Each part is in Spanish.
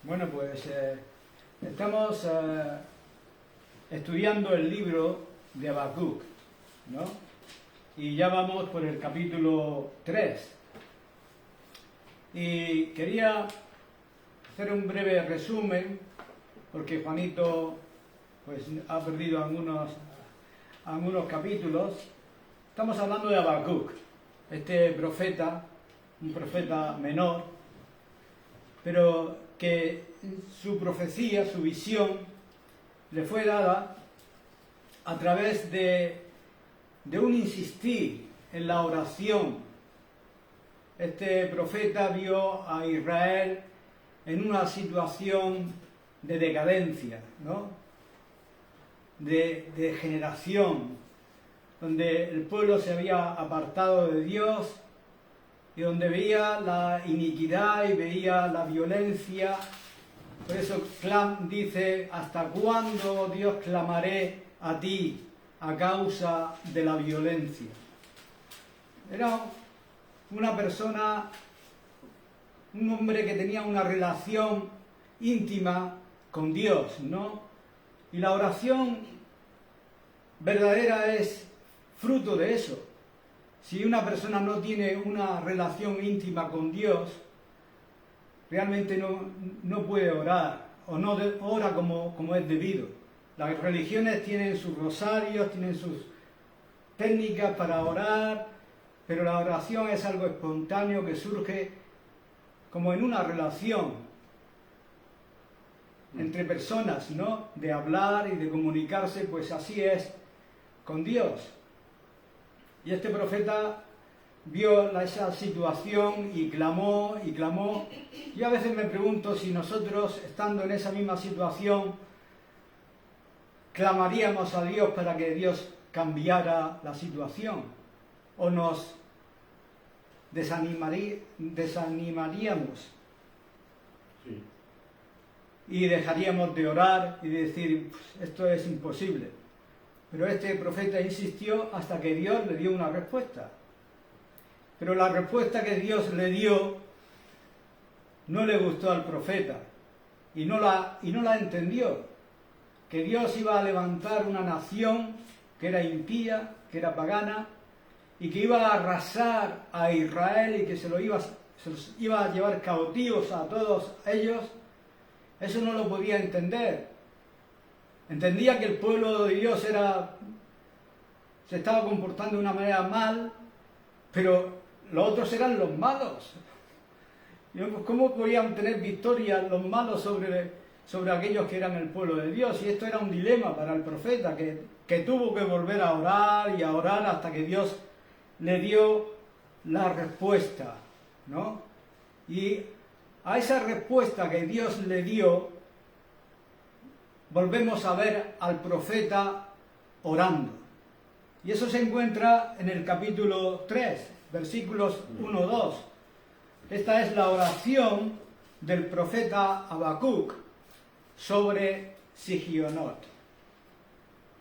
Bueno, pues estamos estudiando el libro de Habacuc, ¿no? Y ya vamos por el capítulo 3. Y quería hacer un breve resumen, porque Juanito pues ha perdido algunos capítulos. Estamos hablando de Habacuc, este profeta, un profeta menor, pero que su profecía, su visión, le fue dada a través de un insistir en la oración. Este profeta vio a Israel en una situación de decadencia, ¿no? De degeneración, donde el pueblo se había apartado de Dios y donde veía la iniquidad y veía la violencia. Por eso dice: ¿hasta cuándo, Dios, clamaré a ti a causa de la violencia? Era una persona, un hombre que tenía una relación íntima con Dios, ¿no? Y la oración verdadera es fruto de eso. Si una persona no tiene una relación íntima con Dios, realmente no puede orar, o no ora como es debido. Las religiones tienen sus rosarios, tienen sus técnicas para orar, pero la oración es algo espontáneo que surge como en una relación entre personas, ¿no? De hablar y de comunicarse, pues así es con Dios. Y este profeta vio esa situación y clamó y clamó. Yo a veces me pregunto si nosotros, estando en esa misma situación, clamaríamos a Dios para que Dios cambiara la situación, o nos desanimaríamos. Sí. Y dejaríamos de orar y de decir: esto es imposible. Pero este profeta insistió hasta que Dios le dio una respuesta. Pero la respuesta que Dios le dio no le gustó al profeta y no la entendió. Que Dios iba a levantar una nación que era impía, que era pagana, y que iba a arrasar a Israel y que se los iba a llevar cautivos a todos ellos. Eso no lo podía entender. Entendía que el pueblo de Dios se estaba comportando de una manera mal, pero los otros eran los malos. ¿Cómo podían tener victoria los malos sobre aquellos que eran el pueblo de Dios? Y esto era un dilema para el profeta, que tuvo que volver a orar y a orar hasta que Dios le dio la respuesta, ¿no? Y a esa respuesta que Dios le dio, volvemos a ver al profeta orando. Y eso se encuentra en el capítulo 3, versículos 1-2. Esta es la oración del profeta Habacuc sobre Sigionot.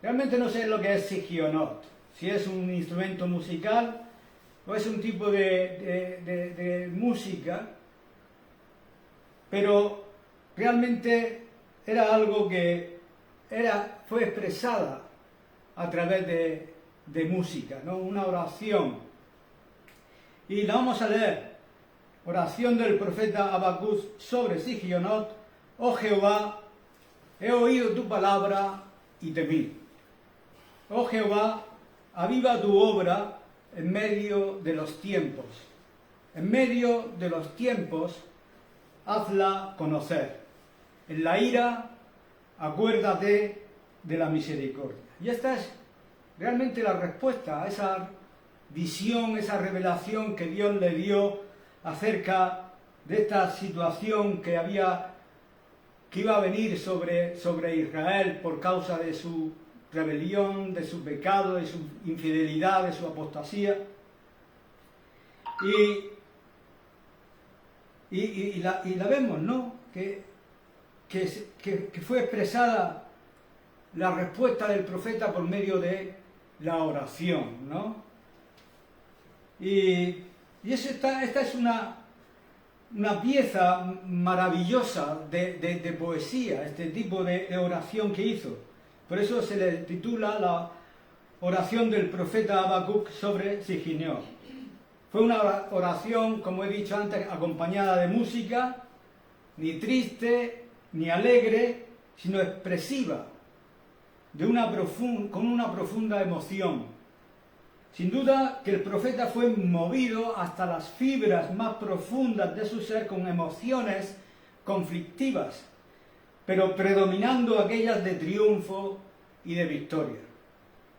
Realmente no sé lo que es Sigionot, si es un instrumento musical o es un tipo de música, pero realmente era algo que fue expresada a través de música, ¿no? Una oración. Y la vamos a leer. Oración del profeta Habacuc sobre Sigionot. Oh Jehová, he oído tu palabra y temí. Oh Jehová, aviva tu obra en medio de los tiempos. En medio de los tiempos, hazla conocer. En la ira, acuérdate de la misericordia. Y esta es realmente la respuesta a esa visión, esa revelación que Dios le dio acerca de esta situación que iba a venir sobre Israel por causa de su rebelión, de su pecado, de su infidelidad, de su apostasía. Y la vemos, ¿no? Que fue expresada la respuesta del profeta por medio de la oración, ¿no? Y esta es una pieza maravillosa de poesía, este tipo de oración que hizo. Por eso se le titula la oración del profeta Habacuc sobre Sigineo. Fue una oración, como he dicho antes, acompañada de música, ni triste ni alegre, sino expresiva, con una profunda emoción. Sin duda que el profeta fue movido hasta las fibras más profundas de su ser con emociones conflictivas, pero predominando aquellas de triunfo y de victoria.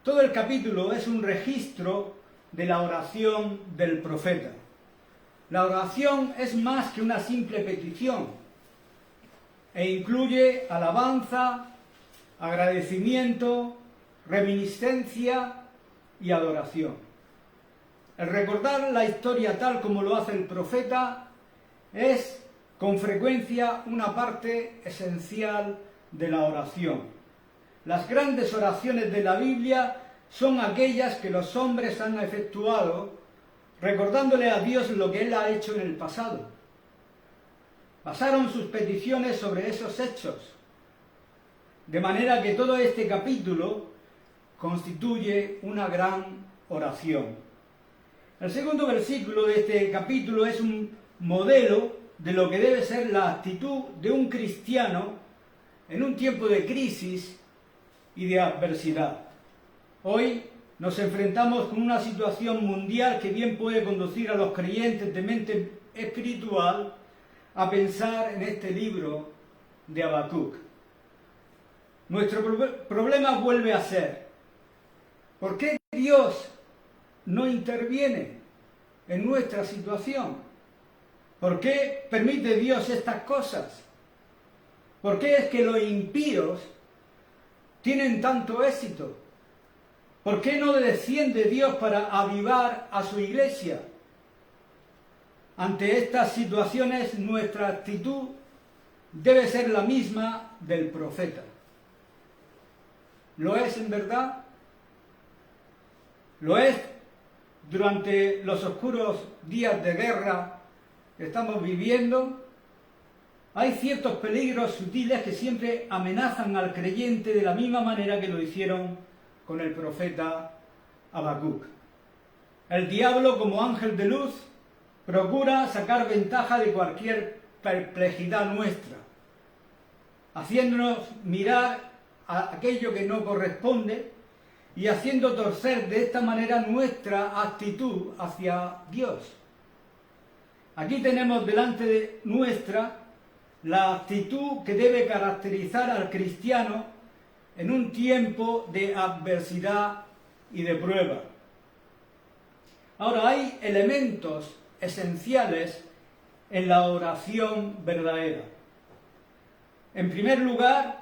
Todo el capítulo es un registro de la oración del profeta. La oración es más que una simple petición e incluye alabanza, agradecimiento, reminiscencia y adoración. El recordar la historia tal como lo hace el profeta es con frecuencia una parte esencial de la oración. Las grandes oraciones de la Biblia son aquellas que los hombres han efectuado recordándole a Dios lo que Él ha hecho en el pasado. Basaron sus peticiones sobre esos hechos, de manera que todo este capítulo constituye una gran oración. El segundo versículo de este capítulo es un modelo de lo que debe ser la actitud de un cristiano en un tiempo de crisis y de adversidad. Hoy nos enfrentamos con una situación mundial que bien puede conducir a los creyentes de mente espiritual a pensar en este libro de Habacuc. Nuestro problema vuelve a ser: ¿por qué Dios no interviene en nuestra situación? ¿Por qué permite Dios estas cosas? ¿Por qué es que los impíos tienen tanto éxito? ¿Por qué no desciende Dios para avivar a su iglesia? Ante estas situaciones, nuestra actitud debe ser la misma del profeta. ¿Lo es en verdad? ¿Lo es durante los oscuros días de guerra que estamos viviendo? Hay ciertos peligros sutiles que siempre amenazan al creyente de la misma manera que lo hicieron con el profeta Habacuc. El diablo, como ángel de luz, procura sacar ventaja de cualquier perplejidad nuestra, haciéndonos mirar a aquello que no corresponde y haciendo torcer de esta manera nuestra actitud hacia Dios. Aquí tenemos delante de nuestra la actitud que debe caracterizar al cristiano en un tiempo de adversidad y de prueba. Ahora, hay elementos esenciales en la oración verdadera. En primer lugar,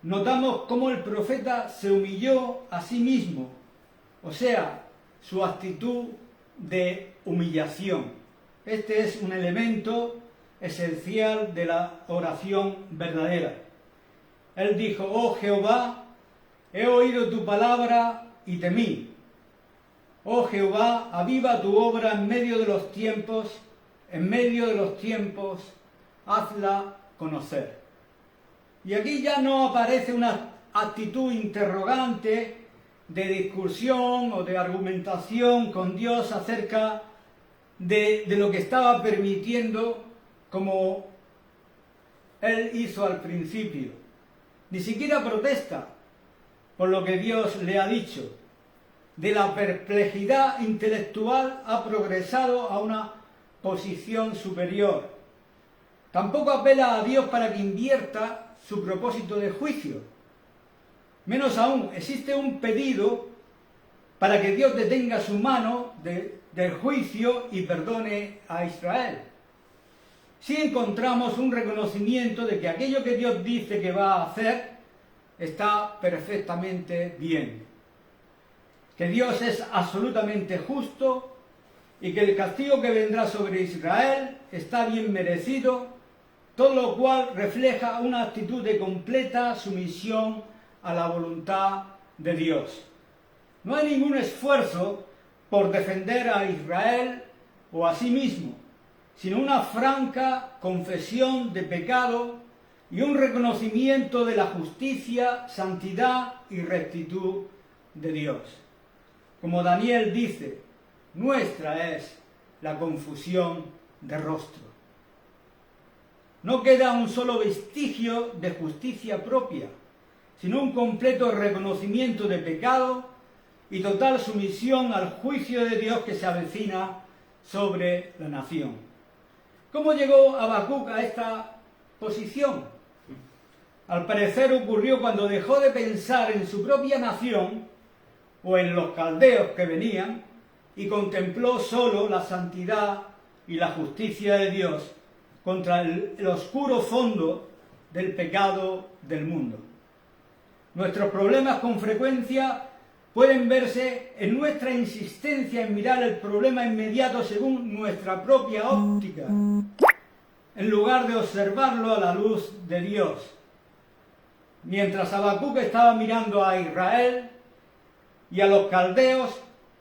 notamos cómo el profeta se humilló a sí mismo, o sea, su actitud de humillación. Este es un elemento esencial de la oración verdadera. Él dijo: oh Jehová, he oído tu palabra y temí. Oh Jehová, aviva tu obra en medio de los tiempos, hazla conocer. Y aquí ya no aparece una actitud interrogante de discusión o de argumentación con Dios acerca de lo que estaba permitiendo, como él hizo al principio. Ni siquiera protesta por lo que Dios le ha dicho. De la perplejidad intelectual ha progresado a una posición superior. Tampoco apela a Dios para que invierta su propósito de juicio. Menos aún, existe un pedido para que Dios detenga su mano del juicio y perdone a Israel. Sí encontramos un reconocimiento de que aquello que Dios dice que va a hacer está perfectamente bien. Que Dios es absolutamente justo y que el castigo que vendrá sobre Israel está bien merecido, todo lo cual refleja una actitud de completa sumisión a la voluntad de Dios. No hay ningún esfuerzo por defender a Israel o a sí mismo, sino una franca confesión de pecado y un reconocimiento de la justicia, santidad y rectitud de Dios. Como Daniel dice, nuestra es la confusión de rostro. No queda un solo vestigio de justicia propia, sino un completo reconocimiento de pecado y total sumisión al juicio de Dios que se avecina sobre la nación. ¿Cómo llegó Habacuc a esta posición? Al parecer ocurrió cuando dejó de pensar en su propia nación o en los caldeos que venían y contempló solo la santidad y la justicia de Dios contra el oscuro fondo del pecado del mundo. Nuestros problemas con frecuencia pueden verse en nuestra insistencia en mirar el problema inmediato según nuestra propia óptica, en lugar de observarlo a la luz de Dios. Mientras Habacuc estaba mirando a Israel y a los caldeos,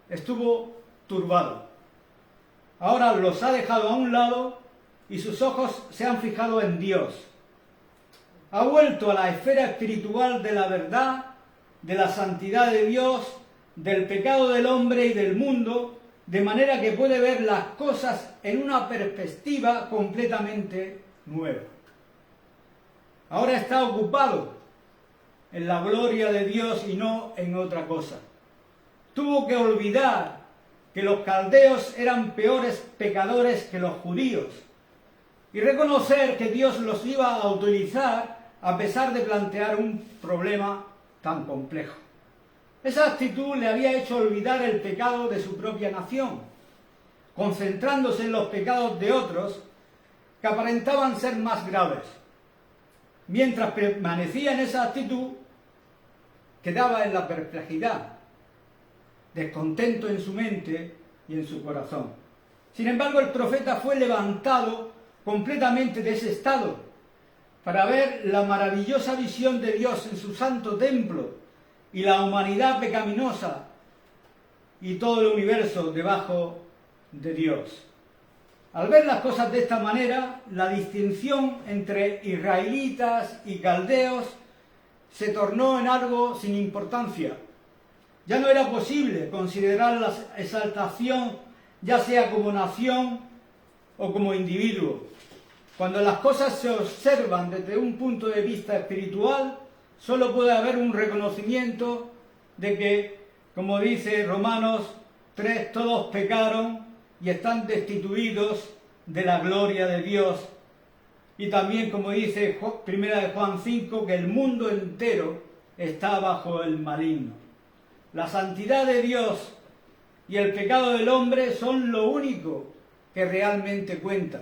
estuvo turbado. Ahora los ha dejado a un lado y sus ojos se han fijado en Dios. Ha vuelto a la esfera espiritual de la verdad, de la santidad de Dios, del pecado del hombre y del mundo, de manera que puede ver las cosas en una perspectiva completamente nueva. Ahora está ocupado en la gloria de Dios y no en otra cosa. Tuvo que olvidar que los caldeos eran peores pecadores que los judíos y reconocer que Dios los iba a utilizar a pesar de plantear un problema tan complejo. Esa actitud le había hecho olvidar el pecado de su propia nación, concentrándose en los pecados de otros que aparentaban ser más graves. Mientras permanecía en esa actitud, quedaba en la perplejidad, descontento en su mente y en su corazón. Sin embargo, el profeta fue levantado completamente de ese estado para ver la maravillosa visión de Dios en su santo templo y la humanidad pecaminosa y todo el universo debajo de Dios. Al ver las cosas de esta manera, la distinción entre israelitas y caldeos se tornó en algo sin importancia. Ya no era posible considerar la exaltación, ya sea como nación o como individuo. Cuando las cosas se observan desde un punto de vista espiritual, solo puede haber un reconocimiento de que, como dice Romanos 3, todos pecaron y están destituidos de la gloria de Dios. Y también, como dice 1 de Juan 5, que el mundo entero está bajo el maligno. La santidad de Dios y el pecado del hombre son lo único que realmente cuenta.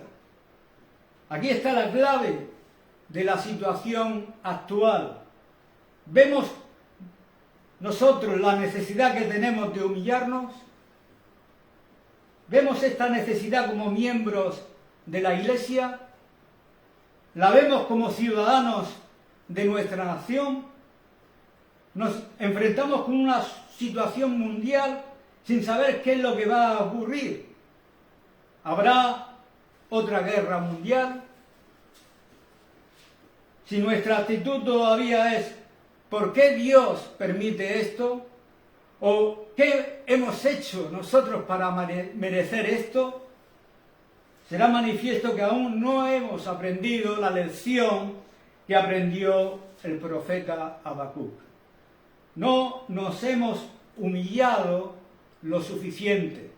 Aquí está la clave de la situación actual. ¿Vemos nosotros la necesidad que tenemos de humillarnos? ¿Vemos esta necesidad como miembros de la Iglesia? ¿La vemos como ciudadanos de nuestra nación? Nos enfrentamos con una situación mundial sin saber qué es lo que va a ocurrir. ¿Habrá otra guerra mundial? Si nuestra actitud todavía es ¿por qué Dios permite esto? ¿O qué hemos hecho nosotros para merecer esto? Será manifiesto que aún no hemos aprendido la lección que aprendió el profeta Habacuc. No nos hemos humillado lo suficiente.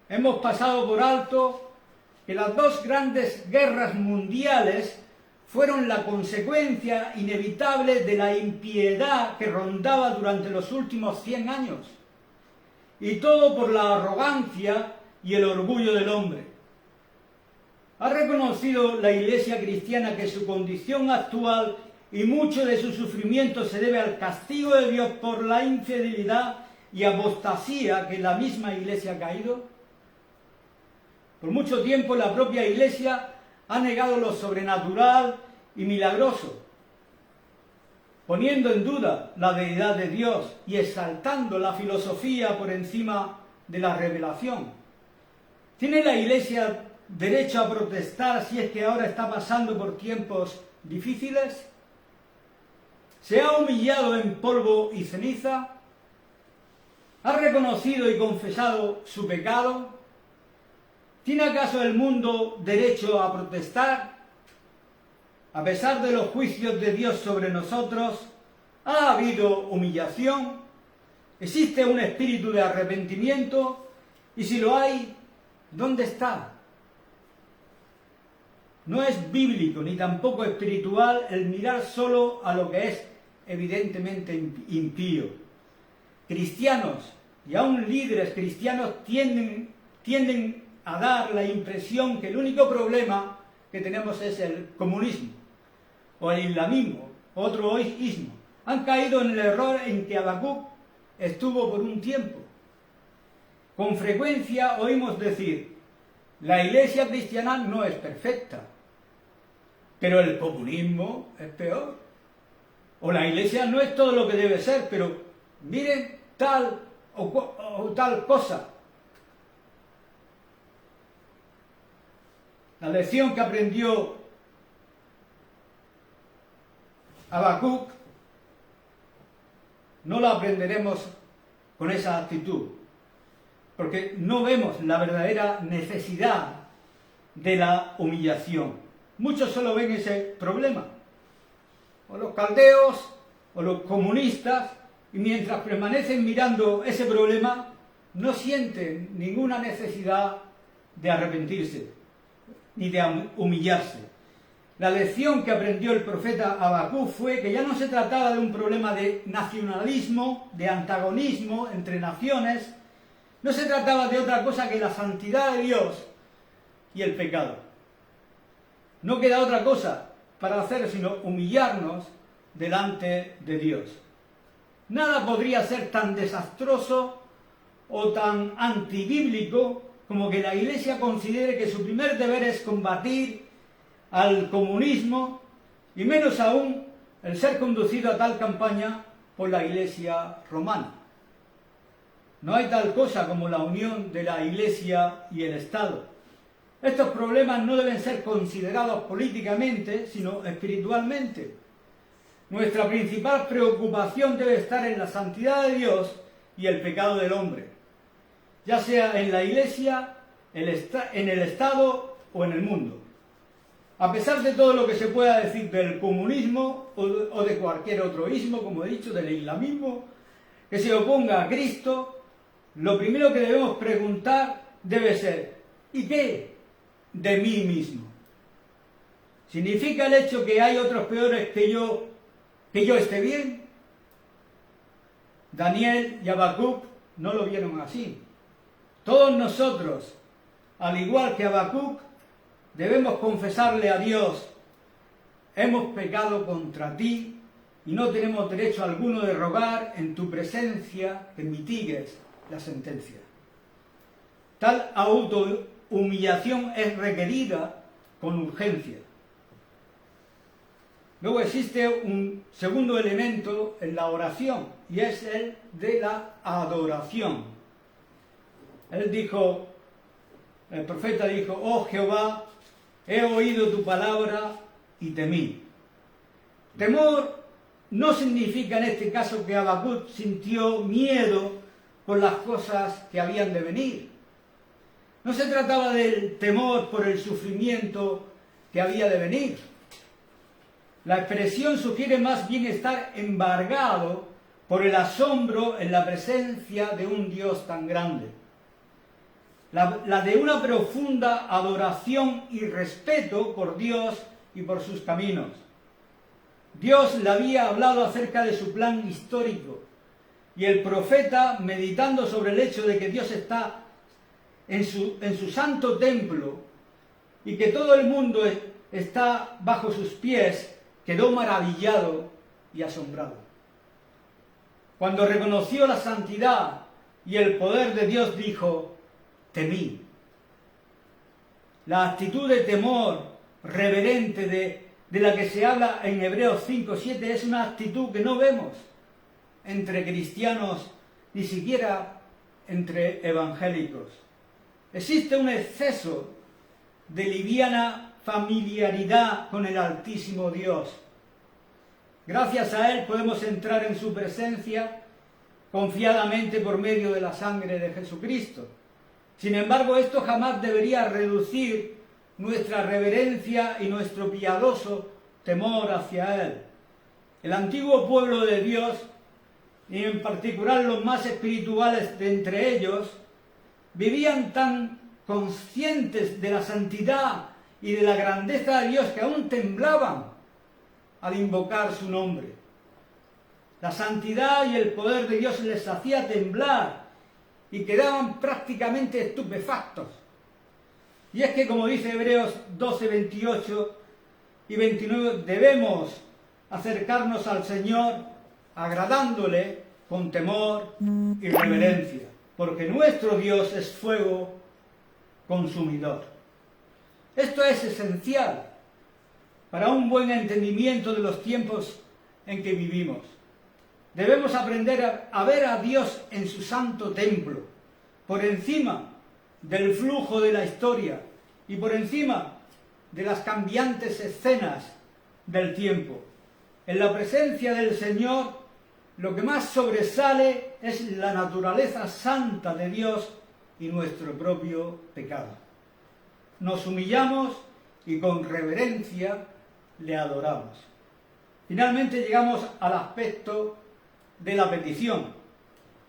Hemos pasado por alto que las dos grandes guerras mundiales fueron la consecuencia inevitable de la impiedad que rondaba durante los últimos 100 años. Y todo por la arrogancia y el orgullo del hombre. ¿Ha reconocido la Iglesia cristiana que su condición actual y mucho de su sufrimiento se debe al castigo de Dios por la infidelidad y apostasía que la misma Iglesia ha caído? Por mucho tiempo la propia Iglesia ha negado lo sobrenatural y milagroso, poniendo en duda la deidad de Dios y exaltando la filosofía por encima de la revelación. ¿Tiene la Iglesia derecho a protestar si es que ahora está pasando por tiempos difíciles? ¿Se ha humillado en polvo y ceniza? ¿Ha reconocido y confesado su pecado? ¿Tiene acaso el mundo derecho a protestar? A pesar de los juicios de Dios sobre nosotros, ¿ha habido humillación? ¿Existe un espíritu de arrepentimiento? Y si lo hay, ¿dónde está? No es bíblico ni tampoco espiritual el mirar solo a lo que es evidentemente impío. Cristianos y aún líderes cristianos tienden a dar la impresión que el único problema que tenemos es el comunismo o el islamismo, otro ismo. Han caído en el error en que Habacuc estuvo por un tiempo. Con frecuencia oímos decir, la iglesia cristiana no es perfecta, pero el comunismo es peor. O la iglesia no es todo lo que debe ser, pero miren tal o tal cosa. La lección que aprendió Habacuc no la aprenderemos con esa actitud, porque no vemos la verdadera necesidad de la humillación. Muchos solo ven ese problema, o los caldeos, o los comunistas, y mientras permanecen mirando ese problema, no sienten ninguna necesidad de arrepentirse, ni de humillarse. La lección que aprendió el profeta Habacuc fue que ya no se trataba de un problema de nacionalismo, de antagonismo entre naciones, no se trataba de otra cosa que la santidad de Dios y el pecado. No queda otra cosa para hacer sino humillarnos delante de Dios. Nada podría ser tan desastroso o tan antibíblico como que la Iglesia considere que su primer deber es combatir al comunismo y menos aún el ser conducido a tal campaña por la Iglesia romana. No hay tal cosa como la unión de la Iglesia y el Estado. Estos problemas no deben ser considerados políticamente, sino espiritualmente. Nuestra principal preocupación debe estar en la santidad de Dios y el pecado del hombre, ya sea en la Iglesia, en el Estado o en el mundo. A pesar de todo lo que se pueda decir del comunismo o de cualquier otro ismo, como he dicho, del islamismo, que se oponga a Cristo, lo primero que debemos preguntar debe ser, ¿y qué de mí mismo? ¿Significa el hecho que hay otros peores que yo esté bien? Daniel y Habacuc no lo vieron así. Todos nosotros, al igual que Habacuc, debemos confesarle a Dios, hemos pecado contra ti y no tenemos derecho alguno de rogar en tu presencia que mitigues la sentencia. Tal autohumillación es requerida con urgencia. Luego existe un segundo elemento en la oración y es el de la adoración. El profeta dijo, oh Jehová, he oído tu palabra y temí. Temor no significa en este caso que Habacuc sintió miedo por las cosas que habían de venir. No se trataba del temor por el sufrimiento que había de venir. La expresión sugiere más bien estar embargado por el asombro en la presencia de un Dios tan grande. La de una profunda adoración y respeto por Dios y por sus caminos. Dios le había hablado acerca de su plan histórico y el profeta, meditando sobre el hecho de que Dios está en su santo templo y que todo el mundo está bajo sus pies, quedó maravillado y asombrado. Cuando reconoció la santidad y el poder de Dios, dijo, temí. La actitud de temor reverente de la que se habla en Hebreos 5:7 es una actitud que no vemos entre cristianos, ni siquiera entre evangélicos. Existe un exceso de liviana familiaridad con el Altísimo Dios. Gracias a Él podemos entrar en su presencia confiadamente por medio de la sangre de Jesucristo. Sin embargo, esto jamás debería reducir nuestra reverencia y nuestro piadoso temor hacia Él. El antiguo pueblo de Dios, y en particular los más espirituales de entre ellos, vivían tan conscientes de la santidad y de la grandeza de Dios que aún temblaban al invocar su nombre. La santidad y el poder de Dios les hacía temblar y quedaban prácticamente estupefactos. Y es que, como dice Hebreos 12, 28 y 29, debemos acercarnos al Señor agradándole con temor y reverencia, porque nuestro Dios es fuego consumidor. Esto es esencial para un buen entendimiento de los tiempos en que vivimos. Debemos aprender a ver a Dios en su santo templo, por encima del flujo de la historia y por encima de las cambiantes escenas del tiempo. En la presencia del Señor, lo que más sobresale es la naturaleza santa de Dios y nuestro propio pecado. Nos humillamos y con reverencia le adoramos. Finalmente llegamos al aspecto de la petición.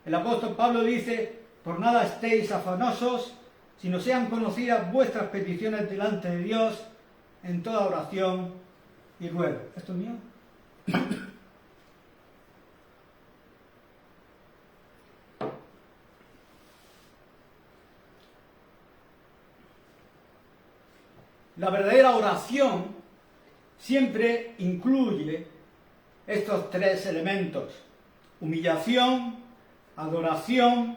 El apóstol Pablo dice: por nada estéis afanosos, sino sean conocidas vuestras peticiones delante de Dios en toda oración y ruego. ¿Esto es mío? La verdadera oración siempre incluye estos tres elementos: humillación, adoración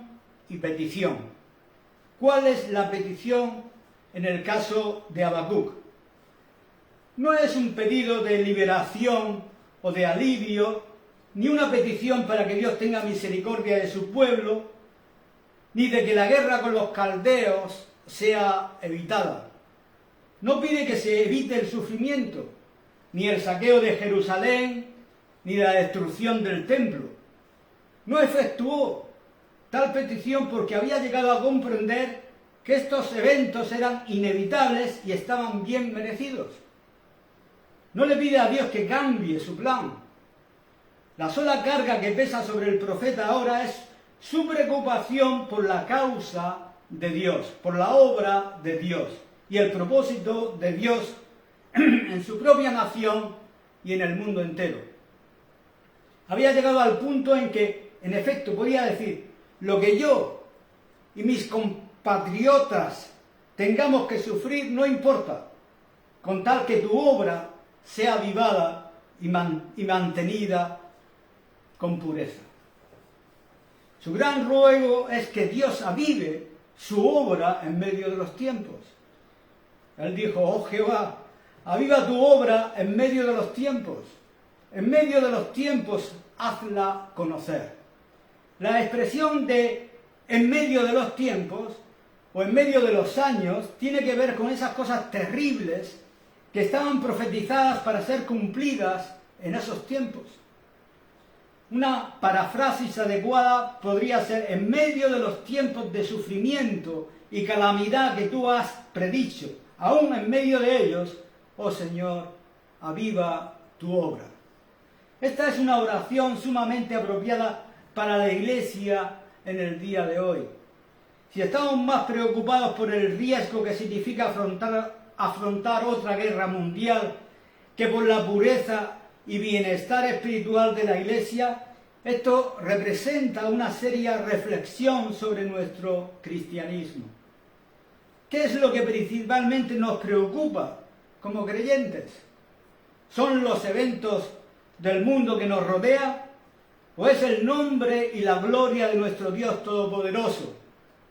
y petición. ¿Cuál es la petición en el caso de Habacuc? No es un pedido de liberación o de alivio, ni una petición para que Dios tenga misericordia de su pueblo, ni de que la guerra con los caldeos sea evitada. No pide que se evite el sufrimiento, ni el saqueo de Jerusalén, ni la destrucción del templo. No efectuó tal petición porque había llegado a comprender que estos eventos eran inevitables y estaban bien merecidos. No le pide a Dios que cambie su plan. La sola carga que pesa sobre el profeta ahora es su preocupación por la causa de Dios, por la obra de Dios y el propósito de Dios en su propia nación y en el mundo entero. Había llegado al punto en que, en efecto, podía decir: lo que yo y mis compatriotas tengamos que sufrir no importa, con tal que tu obra sea avivada y mantenida con pureza. Su gran ruego es que Dios avive su obra en medio de los tiempos. Él dijo: oh Jehová, aviva tu obra en medio de los tiempos. En medio de los tiempos, hazla conocer. La expresión de en medio de los tiempos o en medio de los años tiene que ver con esas cosas terribles que estaban profetizadas para ser cumplidas en esos tiempos. Una paráfrasis adecuada podría ser: en medio de los tiempos de sufrimiento y calamidad que tú has predicho, aún en medio de ellos, oh Señor, aviva tu obra. Esta es una oración sumamente apropiada para la Iglesia en el día de hoy. Si estamos más preocupados por el riesgo que significa afrontar otra guerra mundial que por la pureza y bienestar espiritual de la Iglesia, esto representa una seria reflexión sobre nuestro cristianismo. ¿Qué es lo que principalmente nos preocupa como creyentes? ¿Son los eventos del mundo que nos rodea? ¿O es el nombre y la gloria de nuestro Dios Todopoderoso,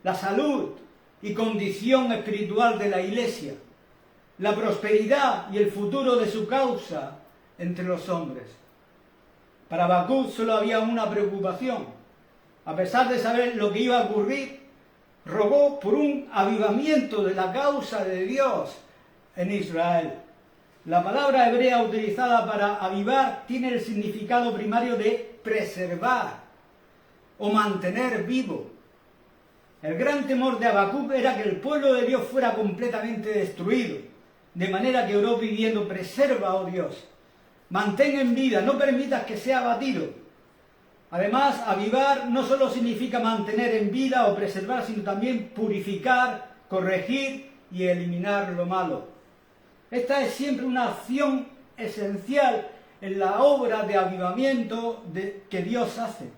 la salud y condición espiritual de la Iglesia, la prosperidad y el futuro de su causa entre los hombres? Para Habacuc solo había una preocupación. A pesar de saber lo que iba a ocurrir, rogó por un avivamiento de la causa de Dios en Israel. La palabra hebrea utilizada para avivar tiene el significado primario de preservar o mantener vivo. El gran temor de Habacuc era que el pueblo de Dios fuera completamente destruido, de manera que oró pidiendo: preserva, oh Dios, mantén en vida, no permitas que sea abatido. Además, avivar no solo significa mantener en vida o preservar, sino también purificar, corregir y eliminar lo malo. Esta es siempre una acción esencial en la obra de avivamiento que Dios hace.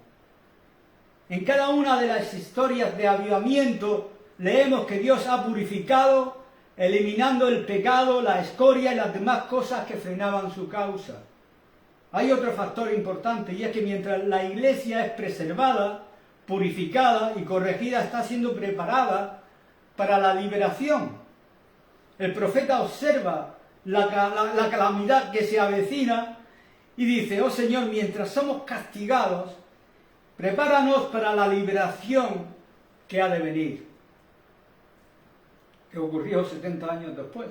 En cada una de las historias de avivamiento leemos que Dios ha purificado, eliminando el pecado, la escoria y las demás cosas que frenaban su causa. Hay otro factor importante, y es que mientras la iglesia es preservada, purificada y corregida, está siendo preparada para la liberación. El profeta observa la calamidad que se avecina y dice: oh Señor, mientras somos castigados, prepáranos para la liberación que ha de venir. Que ocurrió 70 años después.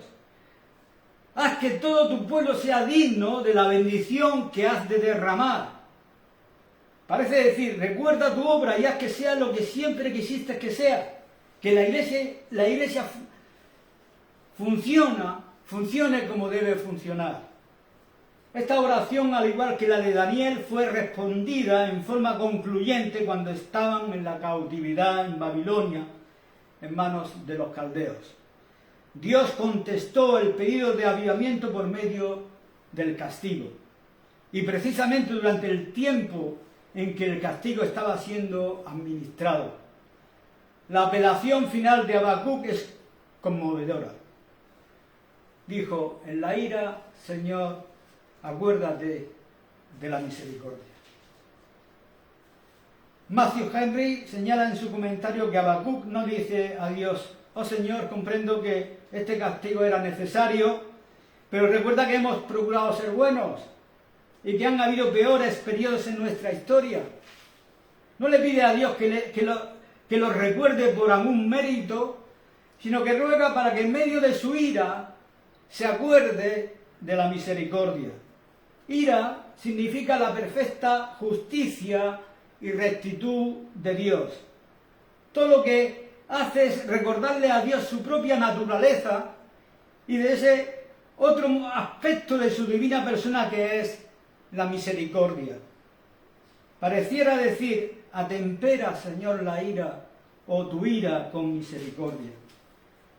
Haz que todo tu pueblo sea digno de la bendición que has de derramar. Parece decir: recuerda tu obra y haz que sea lo que siempre quisiste que sea. Que la iglesia funcione como debe funcionar. Esta oración, al igual que la de Daniel, fue respondida en forma concluyente cuando estaban en la cautividad en Babilonia, en manos de los caldeos. Dios contestó el pedido de avivamiento por medio del castigo. Y precisamente durante el tiempo en que el castigo estaba siendo administrado. La apelación final de Habacuc es conmovedora. Dijo: en la ira, Señor, acuérdate de la misericordia. Matthew Henry señala en su comentario que Habacuc no dice a Dios: oh Señor, comprendo que este castigo era necesario, pero recuerda que hemos procurado ser buenos y que han habido peores periodos en nuestra historia. No le pide a Dios que lo recuerde por algún mérito, sino que ruega para que en medio de su ira se acuerde de la misericordia. Ira significa la perfecta justicia y rectitud de Dios. Todo lo que hace es recordarle a Dios su propia naturaleza y de ese otro aspecto de su divina persona, que es la misericordia. Pareciera decir: atempera, Señor, la ira o tu ira con misericordia.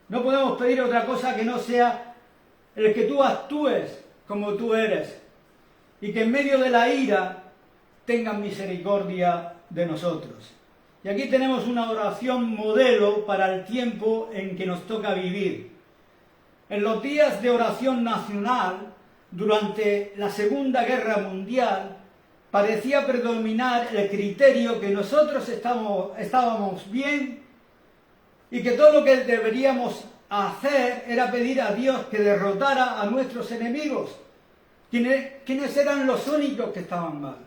No podemos pedir otra cosa que no sea el que tú actúes como tú eres y que en medio de la ira tengas misericordia de nosotros. Y aquí tenemos una oración modelo para el tiempo en que nos toca vivir. En los días de oración nacional, durante la Segunda Guerra Mundial, parecía predominar el criterio que nosotros estábamos bien y que todo lo que deberíamos hacer era pedir a Dios que derrotara a nuestros enemigos, quienes eran los únicos que estaban mal.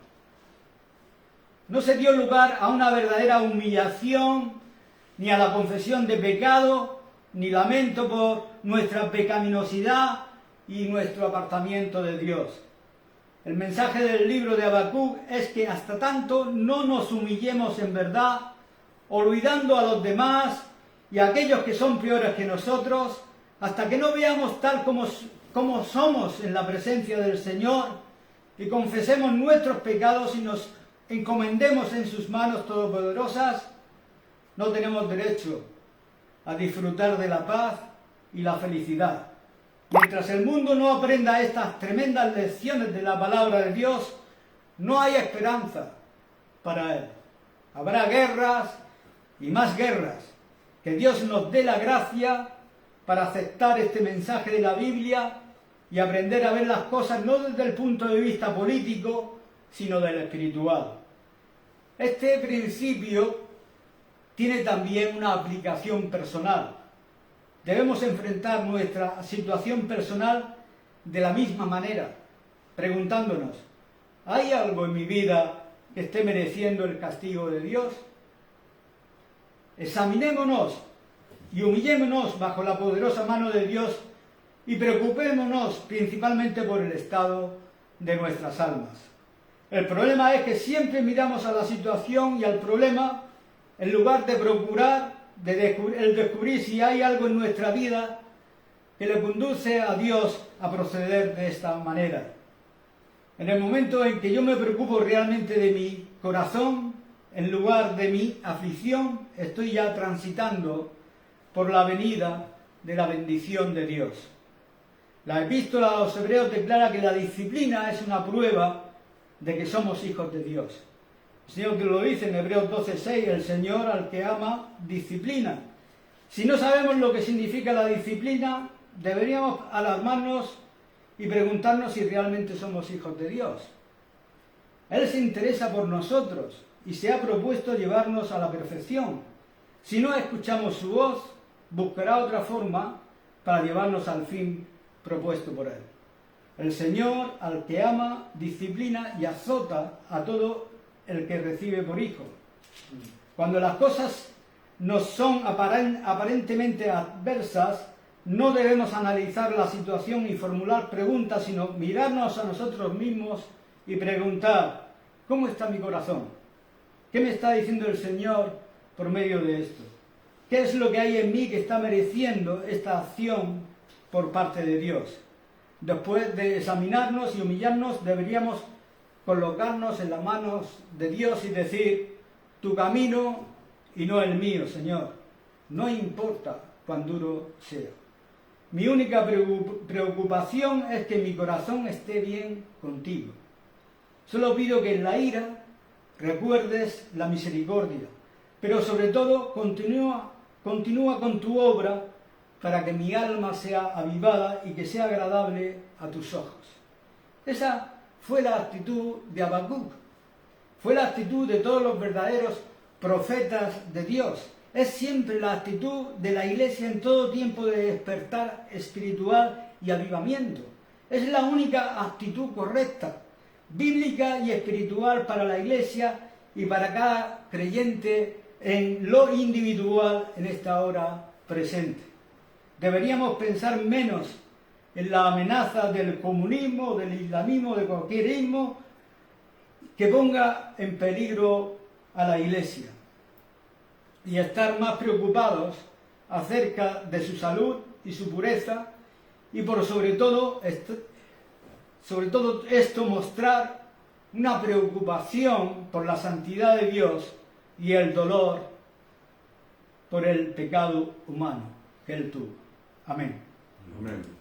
No se dio lugar a una verdadera humillación, ni a la confesión de pecado, ni lamento por nuestra pecaminosidad y nuestro apartamiento de Dios. El mensaje del libro de Habacuc es que hasta tanto no nos humillemos en verdad, olvidando a los demás y a aquellos que son peores que nosotros, hasta que no veamos tal como somos en la presencia del Señor y confesemos nuestros pecados y nos encomendemos en sus manos todopoderosas, no tenemos derecho a disfrutar de la paz y la felicidad. Mientras el mundo no aprenda estas tremendas lecciones de la palabra de Dios, no hay esperanza para él. Habrá guerras y más guerras. Que Dios nos dé la gracia para aceptar este mensaje de la Biblia y aprender a ver las cosas no desde el punto de vista político, sino del espiritual. Este principio tiene también una aplicación personal. Debemos enfrentar nuestra situación personal de la misma manera, preguntándonos: ¿hay algo en mi vida que esté mereciendo el castigo de Dios? examinémonos y humillémonos bajo la poderosa mano de Dios y preocupémonos principalmente por el estado de nuestras almas. El problema es que siempre miramos a la situación y al problema en lugar de procurar descubrir si hay algo en nuestra vida que le conduce a Dios a proceder de esta manera. En el momento en que yo me preocupo realmente de mi corazón, en lugar de mi aflicción, estoy ya transitando por la avenida de la bendición de Dios. La epístola a los Hebreos declara que la disciplina es una prueba de que somos hijos de Dios. El Señor lo dice en Hebreos 12:6, el Señor al que ama disciplina. Si no sabemos lo que significa la disciplina, deberíamos alarmarnos y preguntarnos si realmente somos hijos de Dios. Él se interesa por nosotros y se ha propuesto llevarnos a la perfección. Si no escuchamos su voz, buscará otra forma para llevarnos al fin propuesto por Él. El Señor, al que ama, disciplina y azota a todo el que recibe por hijo. Cuando las cosas nos son aparentemente adversas, no debemos analizar la situación y formular preguntas, sino mirarnos a nosotros mismos y preguntar, ¿cómo está mi corazón? ¿Qué me está diciendo el Señor por medio de esto? ¿Qué es lo que hay en mí que está mereciendo esta acción por parte de Dios? Después de examinarnos y humillarnos, deberíamos colocarnos en las manos de Dios y decir, tu camino y no el mío, Señor. No importa cuán duro sea. Mi única preocupación es que mi corazón esté bien contigo. Solo pido que en la ira recuerdes la misericordia, pero sobre todo continúa con tu obra para que mi alma sea avivada y que sea agradable a tus ojos. Esa fue la actitud de Habacuc, fue la actitud de todos los verdaderos profetas de Dios. Es siempre la actitud de la Iglesia en todo tiempo de despertar espiritual y avivamiento. Es la única actitud correcta, bíblica y espiritual para la Iglesia y para cada creyente en lo individual en esta hora presente. Deberíamos pensar menos en la amenaza del comunismo, del islamismo, de cualquier ismo que ponga en peligro a la Iglesia y estar más preocupados acerca de su salud y su pureza y por sobre todo esto mostrar una preocupación por la santidad de Dios y el dolor por el pecado humano que Él tuvo. Amén. Amén.